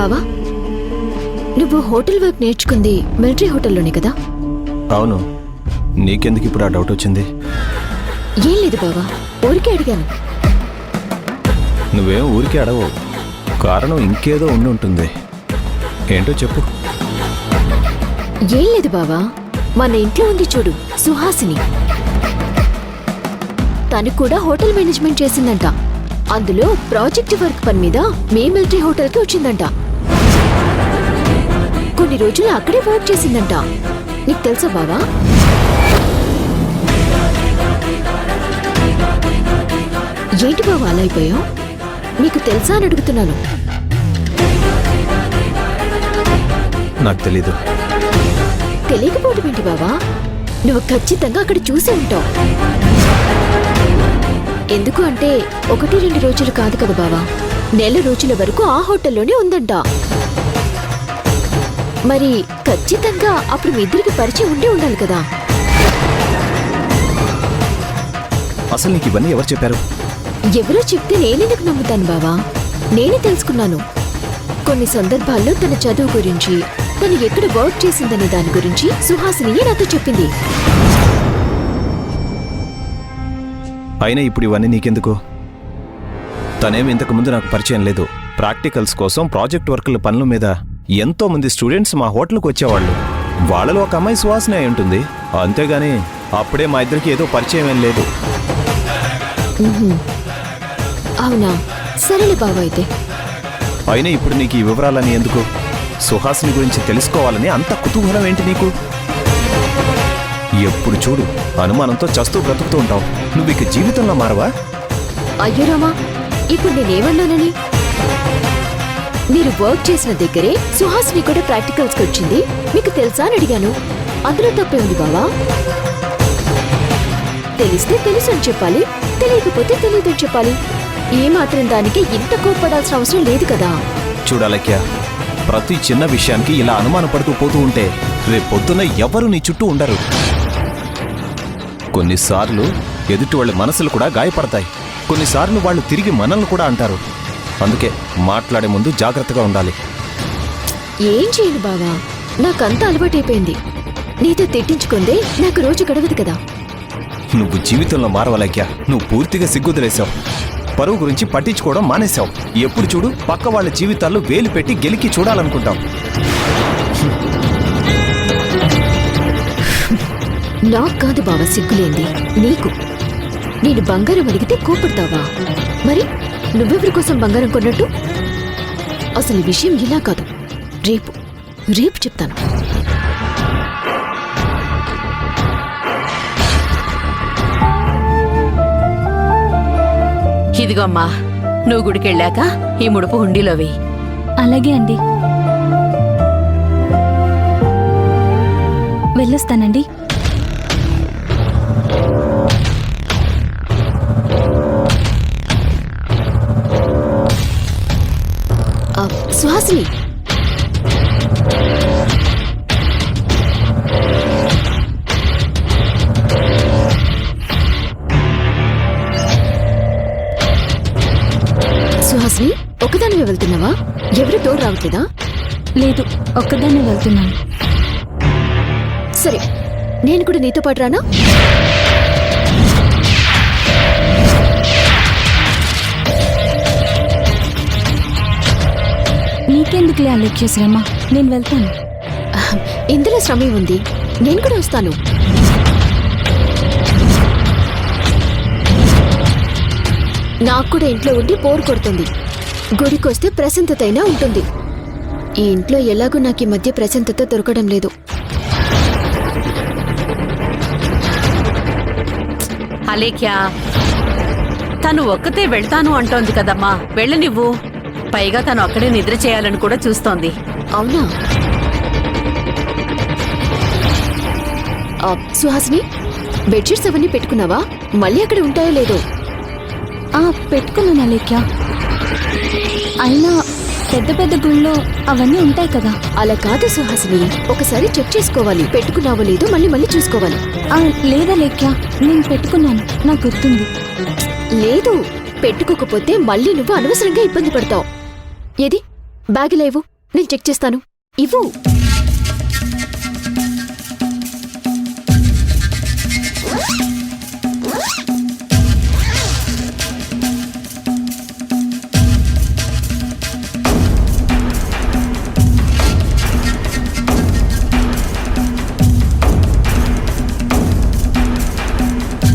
బావా, నువ్వు hotel work నేర్చుకుంది మిలిటరీ హోటల్లోనే కదా? అవును. నీకెందుకు ఇప్పుడు ఆ డౌట్ వచ్చింది? ఏం లేదు బావా, ఊరికే అడిగాను. నువ్వేం ఊరికే అడగవు, కారణం ఇంకేదో ఉండి ఉంటుంది. ఏంటో చెప్పు. ఏం లేదు బావా, మన ఇంట్లో ఉంది చూడు సుహాసిని, తను కూడా హోటల్ మేనేజ్మెంట్ చేసిందంట. అందులో ప్రాజెక్ట్ వర్క్ పని మీద మీ మిలిటరీ హోటల్కి వచ్చిందంట. కొన్ని రోజులు అక్కడే వర్క్ చేసిందంట. నీకు తెలుసా బావా? ఏంటి బావా అలా అయిపోయావు? నీకు తెలుసా అని అడుగుతున్నాను. నాకు తెలీదు. తెలియకపోవడం ఏంటి బావా? నువ్వు ఖచ్చితంగా అక్కడ చూసి ఉంటావు. ఎందుకు అంటే 1-2 రోజులు కాదు కదా బావా, నెల రోజుల వరకు ఆ హోటల్లోనే ఉందంట. మరి ఖచ్చితంగా అప్పుడు మీ ఇద్దరికి పరిచయం ఉండే ఉండాలి కదా. అసలు నీకు ఇవన్నీ ఎవరు చెప్పారు? ఎవరో చెప్తే నేనెందుకు నమ్ముతాను బావా? నేనే తెలుసుకున్నాను. కొన్ని సందర్భాల్లో తన చదువు గురించి, తను ఎక్కడ వర్క్ చేసిందనే దాని గురించి సుహాసిని నాతో చెప్పింది. అయినా ఇప్పుడు ఇవన్నీ నీకెందుకు? తనేం ఇంతకు ముందు నాకు పరిచయం లేదు. ప్రాక్టికల్స్ కోసం ప్రాజెక్ట్ వర్కుల పనుల మీద ఎంతో మంది స్టూడెంట్స్ మా హోటల్కి వచ్చేవాళ్ళు. వాళ్ళలో ఒక అమ్మాయి సుహాసిని అయి ఉంటుంది. అంతేగాని అప్పుడే మా ఇద్దరికి ఏదో పరిచయం ఏం లేదు. అవునా? సరేలే బావా అయితే. అయినా ఇప్పుడు నీకు ఈ వివరాలని ఎందుకు? సుహాసిని గురించి తెలుసుకోవాలని అంత కుతూహలం ఏంటి నీకు? ఎప్పుడు చూడు అనుమానంతో చస్తూ బ్రతుకుతూ ఉంటావు. నువ్వు ఇక జీవితంలో మారవా? అయ్యో రామా, ఇప్పుడు నేనేమన్నానని? మీరు వర్క్ చేసిన దగ్గరే సుహాసిని కూడా ప్రాక్టికల్స్కి వచ్చింది, మీకు తెలుసా అని అడిగాను. అందులో తప్పే ఉంది బావా. తెలిస్తే తెలుసు అని చెప్పాలి, తెలియకపోతే తెలియదని చెప్పాలి. ఏ మాత్రం దానికి ఇంత కోప్పడాల్సిన అవసరం లేదు కదా. చూడాలక్య, ప్రతి చిన్న విషయానికి ఇలా అనుమానపడుతూ పోతూ ఉంటే రేపొద్దున ఎవరు నీ చుట్టూ ఉండరు. కొన్నిసార్లు ఎదుటి వాళ్ళ మనసులు కూడా గాయపడతాయి. కొన్నిసార్లు వాళ్ళు తిరిగి మనల్ని కూడా అంటారు. అందుకే మాట్లాడే ముందు జాగ్రత్తగా ఉండాలి. ఏం చేయను బావా, నాకంతా అలవాటైపోయింది. నీతో తిట్టించుకుందే నాకు రోజు గడవదు కదా. నువ్వు జీవితంలో మారవలక్య. నువ్వు పూర్తిగా సిగ్గుదిలేసావు. పరువు గురించి పట్టించుకోవడం మానేశావు. ఎప్పుడు చూడు పక్క వాళ్ళ జీవితాల్లో వేలు పెట్టి గెలికి చూడాలనుకుంటావు. నాకు కాదు బావ సిగ్గులేంది, నీకు. నేను బంగారం అడిగితే కోపడతావా? మరి నువ్వెవరి కోసం బంగారం కొన్నట్టు? అసలు ఈ విషయం ఇలా కాదు, రేపు రేపు చెప్తాను. ఇదిగో అమ్మా, నువ్వు గుడికెళ్ళాక ఈ ముడుపు హుండీలో వేయి. అలాగే అండి, వెళ్ళొస్తానండి. సుహాసిని, సుహాసిని ఒకదానివే వెళ్తున్నావా? ఎవరు తోడు రావట్లేదా? లేదు, ఒక్కదాన్నే వెళ్తున్నాను. సరే, నేను కూడా నీతో పాటు రానా? నీకెందుకులే అలెక్య శ్రమ, నేను వెళ్తాను. ఇందులో శ్రమ ఉంది, నేను కూడా వస్తాను. నాకు కూడా ఇంట్లో ఉండి బోర్ కొడుతుంది. గుడికొస్తే ప్రశాంతత అయినా ఉంటుంది. ఈ ఇంట్లో ఎలాగో నాకు ఈ మధ్య ప్రశాంతత దొరకడం లేదు. అలేఖ్యా, తను ఒక్కతే వెళ్తాను అంటోంది కదమ్మా, వెళ్ళనివ్వు. పైగా తను అక్కడే నిద్ర చేయాలని కూడా చూస్తోంది. అవునా? సుహాసిని, బెడ్షీట్స్ అవన్నీ పెట్టుకున్నావా? మళ్ళీ అక్కడ ఉంటాయో లేదో? పెట్టుకున్నాను అలేఖ్య. అయినా పెద్ద పెద్ద గుళ్ళో అవన్నీ ఉంటాయి కదా. అలా కాదు సుహాసిని, ఒకసారి చెక్ చేసుకోవాలి. పెట్టుకున్నావో లేదో మళ్ళీ మళ్ళీ చూసుకోవాలి. లేదా లేఖ్య, నేను పెట్టుకున్నాను, నాకు గుర్తుంది. లేదు, పెట్టుకోకపోతే మళ్ళీ నువ్వు అనవసరంగా ఇబ్బంది పడతావు. ఏది బ్యాగ్ లేవు? నేను చెక్ చేస్తాను. ఇవ్వు.